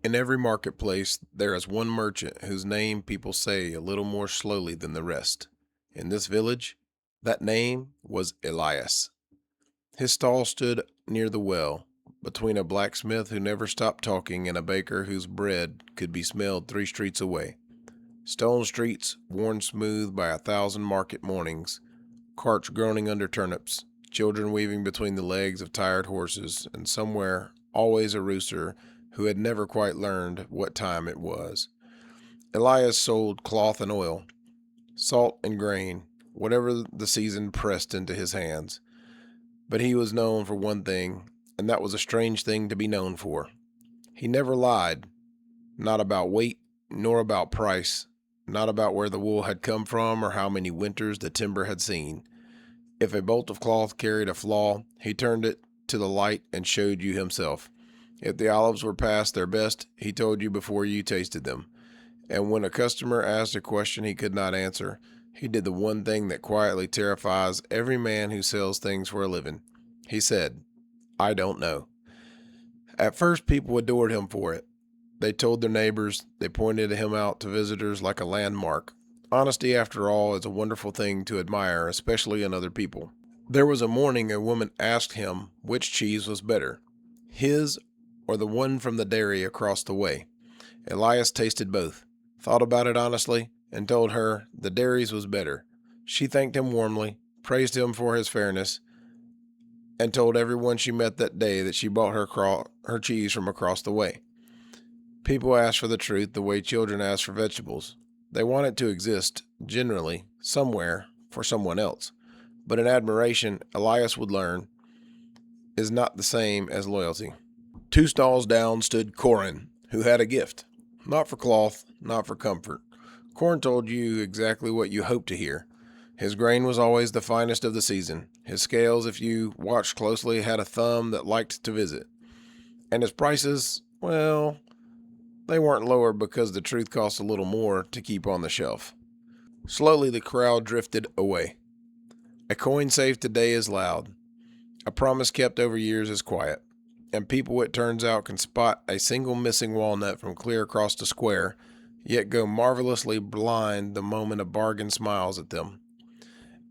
In every marketplace, there is one merchant whose name people say a little more slowly than the rest. In this village, that name was Elias. His stall stood near the well, between a blacksmith who never stopped talking and a baker whose bread could be smelled 3 streets away. Stone streets, worn smooth by 1,000 market mornings, carts groaning under turnips, children weaving between the legs of tired horses, and somewhere always a rooster who had never quite learned what time it was. Elias sold cloth and oil, salt and grain, whatever the season pressed into his hands. But he was known for one thing, and that was a strange thing to be known for. He never lied, not about weight, nor about price, not about where the wool had come from or how many winters the timber had seen. If a bolt of cloth carried a flaw, he turned it to the light and showed you himself. If the olives were past their best, he told you before you tasted them. And when a customer asked a question he could not answer, he did the one thing that quietly terrifies every man who sells things for a living. He said, "I don't know." At first, people adored him for it. They told their neighbors, they pointed him out to visitors like a landmark. Honesty, after all, is a wonderful thing to admire, especially in other people. There was a morning a woman asked him which cheese was better, his or the one from the dairy across the way. Elias tasted both, thought about it honestly, and told her the dairy's was better. She thanked him warmly, praised him for his fairness, and told everyone she met that day that she bought her cheese from across the way. People ask for the truth the way children ask for vegetables. They want it to exist, generally, somewhere, for someone else. But in admiration, Elias would learn, is not the same as loyalty. 2 stalls down stood Corin, who had a gift. Not for cloth, not for comfort. Corin told you exactly what you hoped to hear. His grain was always the finest of the season. His scales, if you watched closely, had a thumb that liked to visit. And his prices, well, they weren't lower because the truth cost a little more to keep on the shelf. Slowly the crowd drifted away. A coin saved today is loud. A promise kept over years is quiet. And people, it turns out, can spot a single missing walnut from clear across the square, yet go marvelously blind the moment a bargain smiles at them.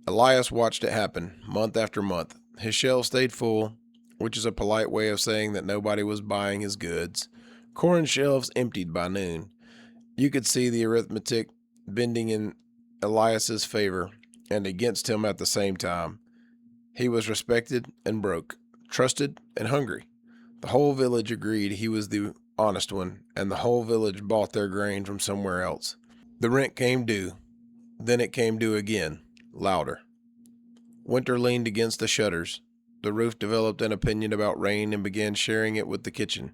Elias watched it happen, month after month. His shelves stayed full, which is a polite way of saying that nobody was buying his goods. Corin's shelves emptied by noon. You could see the arithmetic bending in Elias's favor and against him at the same time. He was respected and broke, trusted and hungry. The whole village agreed he was the honest one, and the whole village bought their grain from somewhere else. The rent came due. Then it came due again, louder. Winter leaned against the shutters. The roof developed an opinion about rain and began sharing it with the kitchen.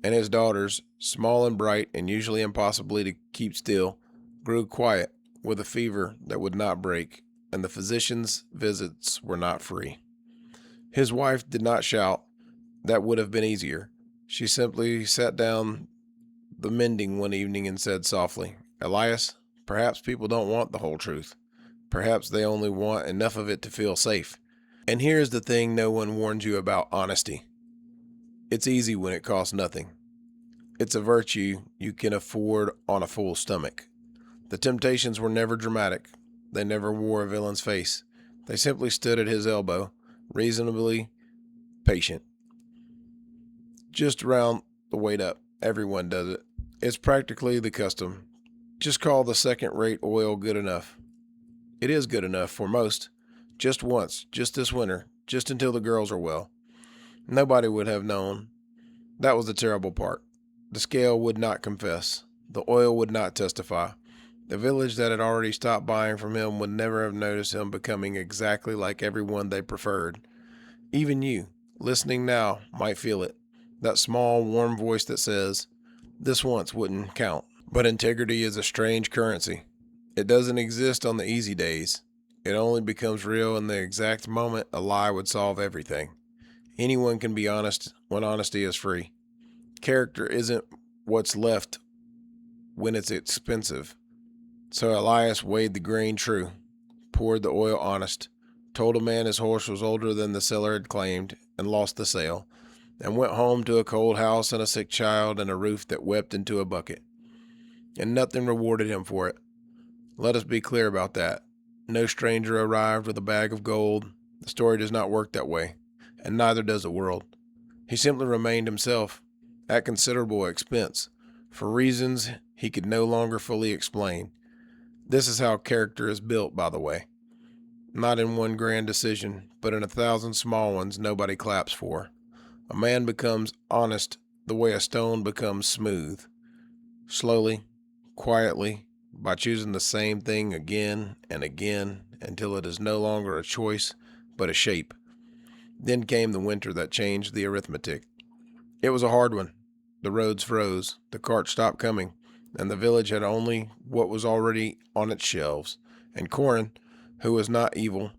And his daughters, small and bright and usually impossibly to keep still, grew quiet with a fever that would not break, and the physician's visits were not free. His wife did not shout. That would have been easier. She simply sat down the mending one evening and said softly, "Elias, perhaps people don't want the whole truth. Perhaps they only want enough of it to feel safe. And here's the thing no one warns you about honesty. It's easy when it costs nothing. It's a virtue you can afford on a full stomach. The temptations were never dramatic. They never wore a villain's face. They simply stood at his elbow, reasonably patient. Just round the weight up. Everyone does it. It's practically the custom. Just call the second-rate oil good enough. It is good enough for most. Just once, just this winter, just until the girls are well. Nobody would have known. That was the terrible part. The scale would not confess. The oil would not testify. The village that had already stopped buying from him would never have noticed him becoming exactly like everyone they preferred. Even you, listening now, might feel it. That small, warm voice that says, "This once wouldn't count." But integrity is a strange currency. It doesn't exist on the easy days. It only becomes real in the exact moment a lie would solve everything. Anyone can be honest when honesty is free. Character isn't what's left when it's expensive. So Elias weighed the grain true, poured the oil honest, told a man his horse was older than the seller had claimed, and lost the sale. and went home to a cold house and a sick child and a roof that wept into a bucket. And nothing rewarded him for it. Let us be clear about that. No stranger arrived with a bag of gold. The story does not work that way, and neither does the world. He simply remained himself, at considerable expense, for reasons he could no longer fully explain. This is how character is built, by the way. Not in one grand decision, but in 1,000 small ones nobody claps for. A man becomes honest the way a stone becomes smooth. Slowly, quietly, by choosing the same thing again and again until it is no longer a choice, but a shape. Then came the winter that changed the arithmetic. It was a hard one. The roads froze, the carts stopped coming, and the village had only what was already on its shelves. And Corin, who was not evil,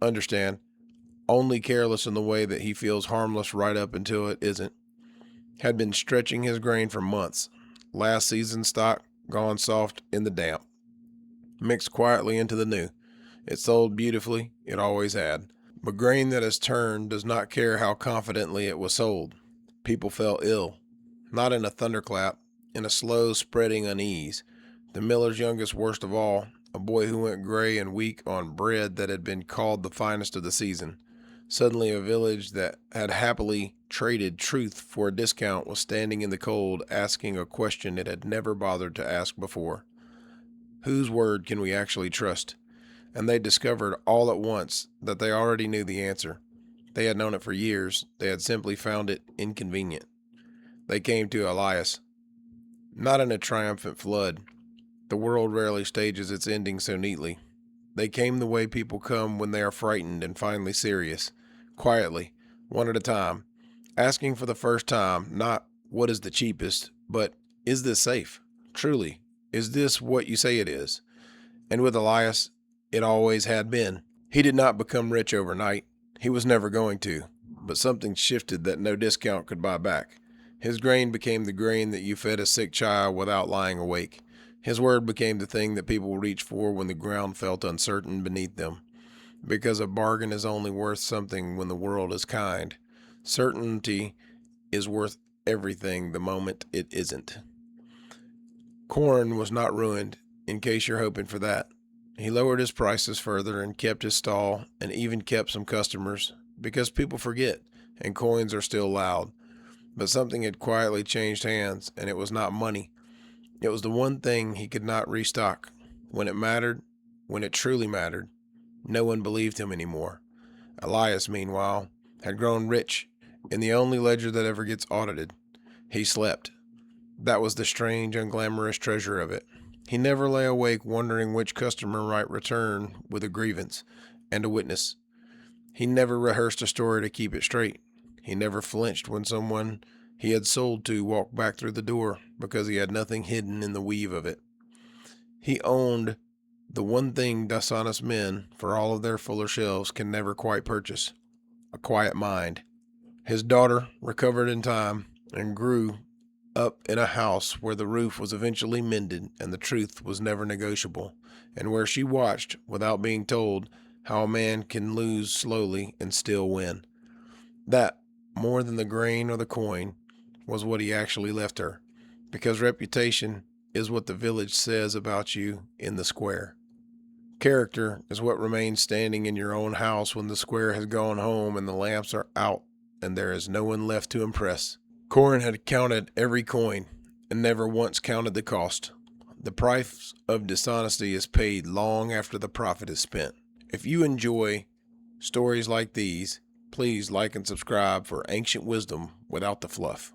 understand, only careless in the way that he feels harmless right up until it isn't, had been stretching his grain for months. Last season's stock gone soft in the damp, mixed quietly into the new. It sold beautifully, it always had. But grain that has turned does not care how confidently it was sold. People fell ill, not in a thunderclap, in a slow spreading unease. The miller's youngest worst of all, a boy who went gray and weak on bread that had been called the finest of the season. Suddenly a village that had happily traded truth for a discount was standing in the cold asking a question it had never bothered to ask before. Whose word can we actually trust? And they discovered all at once that they already knew the answer. They had known it for years. They had simply found it inconvenient. They came to Elias, not in a triumphant flood. The world rarely stages its ending so neatly. They came the way people come when they are frightened and finally serious, quietly, one at a time, asking for the first time, not what is the cheapest, but is this safe? Truly, is this what you say it is? And with Elias, it always had been. He did not become rich overnight. He was never going to. But something shifted that no discount could buy back. His grain became the grain that you fed a sick child without lying awake. His word became the thing that people reached for when the ground felt uncertain beneath them. Because a bargain is only worth something when the world is kind. Certainty is worth everything the moment it isn't. Corin was not ruined, in case you're hoping for that. He lowered his prices further and kept his stall and even kept some customers, because people forget, and coins are still loud. But something had quietly changed hands, and it was not money. It was the one thing he could not restock. When it mattered, when it truly mattered, no one believed him anymore. Elias, meanwhile, had grown rich in the only ledger that ever gets audited. He slept. That was the strange, unglamorous treasure of it. He never lay awake wondering which customer might return with a grievance and a witness. He never rehearsed a story to keep it straight. He never flinched when someone he had sold to walked back through the door because he had nothing hidden in the weave of it. He owned the one thing dishonest men, for all of their fuller shelves, can never quite purchase: a quiet mind. His daughter recovered in time and grew up in a house where the roof was eventually mended and the truth was never negotiable, and where she watched, without being told, how a man can lose slowly and still win. That, more than the grain or the coin, was what he actually left her, because reputation is what the village says about you in the square. Character is what remains standing in your own house when the square has gone home and the lamps are out and there is no one left to impress. Corin had counted every coin and never once counted the cost. The price of dishonesty is paid long after the profit is spent. If you enjoy stories like these, please like and subscribe for ancient wisdom without the fluff.